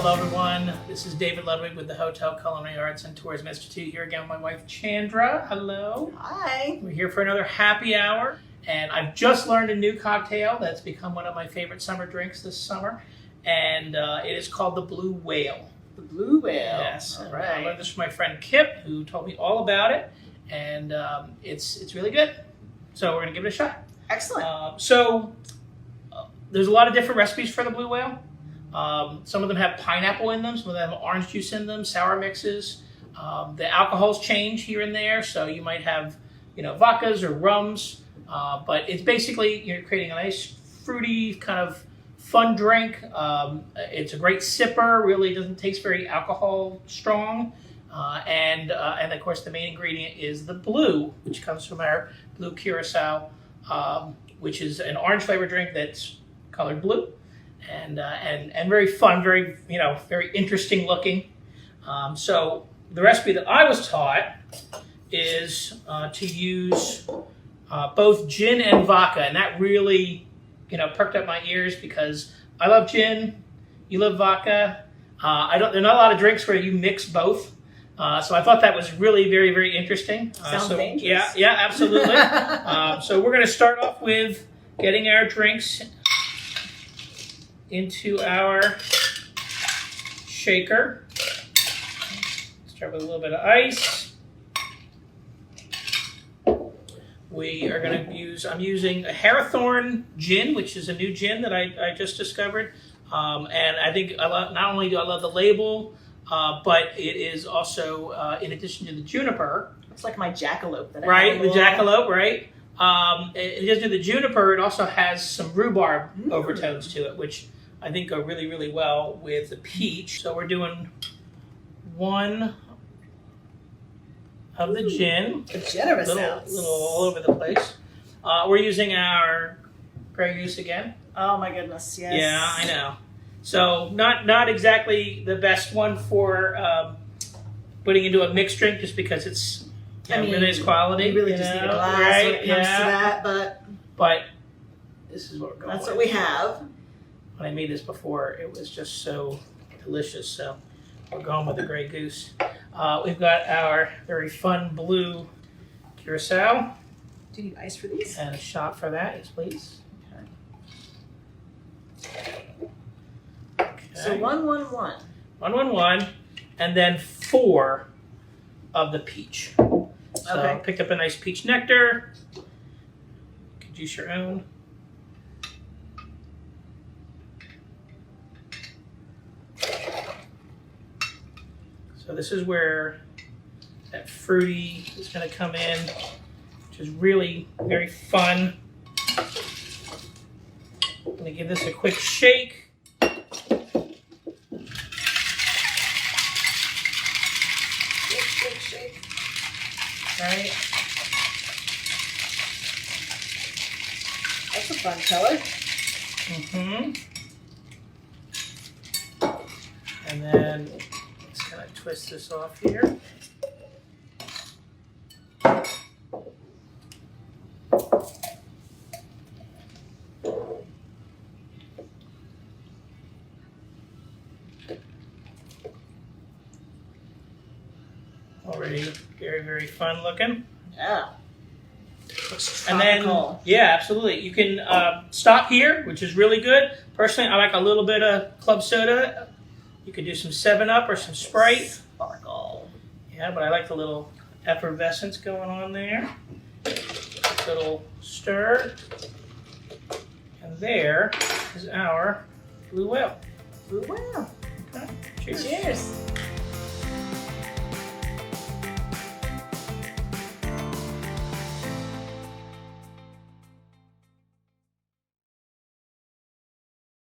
Hello everyone, this is David Ludwig with the Hotel Culinary Arts and Tourism Institute here again with my wife Chandra. Hello. Hi. We're here for another happy hour, and I've just learned a new cocktail that's become one of my favorite summer drinks this summer, and it is called the Blue Whale. The Blue Whale. Yes. All I right. learned this from my friend Kip, who told me all about it, and it's really good. So we're gonna give it a shot. Excellent. There's a lot of different recipes for the Blue Whale. Some of them have pineapple in them, some of them have orange juice in them, sour mixes. The alcohols change here and there, so you might have, vodkas or rums, but it's basically you're creating a nice fruity kind of fun drink. It's a great sipper, really doesn't taste very alcohol strong, and of course the main ingredient is the blue, which comes from our Blue Curacao, which is an orange flavored drink that's colored blue. And very fun, very very interesting looking. So the recipe that I was taught is to use both gin and vodka, and that really perked up my ears because I love gin, you love vodka. There are not a lot of drinks where you mix both, so I thought that was really very, very interesting. Sounds dangerous. Yeah, absolutely. So we're going to start off with getting our drinks into our shaker. Start with a little bit of ice. We are going to I'm using a Harathorn gin, which is a new gin that I just discovered. And I think not only do I love the label, but it is also, in addition to the juniper. It's like my jackalope that I Right, have the jackalope, right? In addition to the juniper, it also has some rhubarb overtones to it, which I think go really, really well with the peach. So we're doing one of the gin. The generous little all over the place. We're using our Grey Goose again. Oh my goodness, yes. Yeah, I know. So not exactly the best one for putting into a mixed drink, just because it's really nice quality. You really just need a glass when it comes to that, but this is what we're going that's with. what we have. When I made this before, it was just so delicious. So we're going with the Grey Goose. We've got our very fun blue Curacao. Do you need ice for these? And a shot for that, yes, please. Okay. So 1, 1, 1. 1, 1, 1, and then 4 of the peach. So Okay. picked up a nice peach nectar. You could use your own. So this is where that fruity is going to come in, which is really very fun. I'm going to give this a quick shake. Shake. Right. That's a fun color. Mm-hmm. And then let's kind of twist this off here. Already very, very fun looking. Yeah. And then, yeah, absolutely. You can stop here, which is really good. Personally, I like a little bit of club soda. You could do some 7-Up or some Sprite. Sparkle. Yeah, but I like the little effervescence going on there. Little stir. And there is our Blue Whale. Blue Whale. Okay. Cheers. Cheers.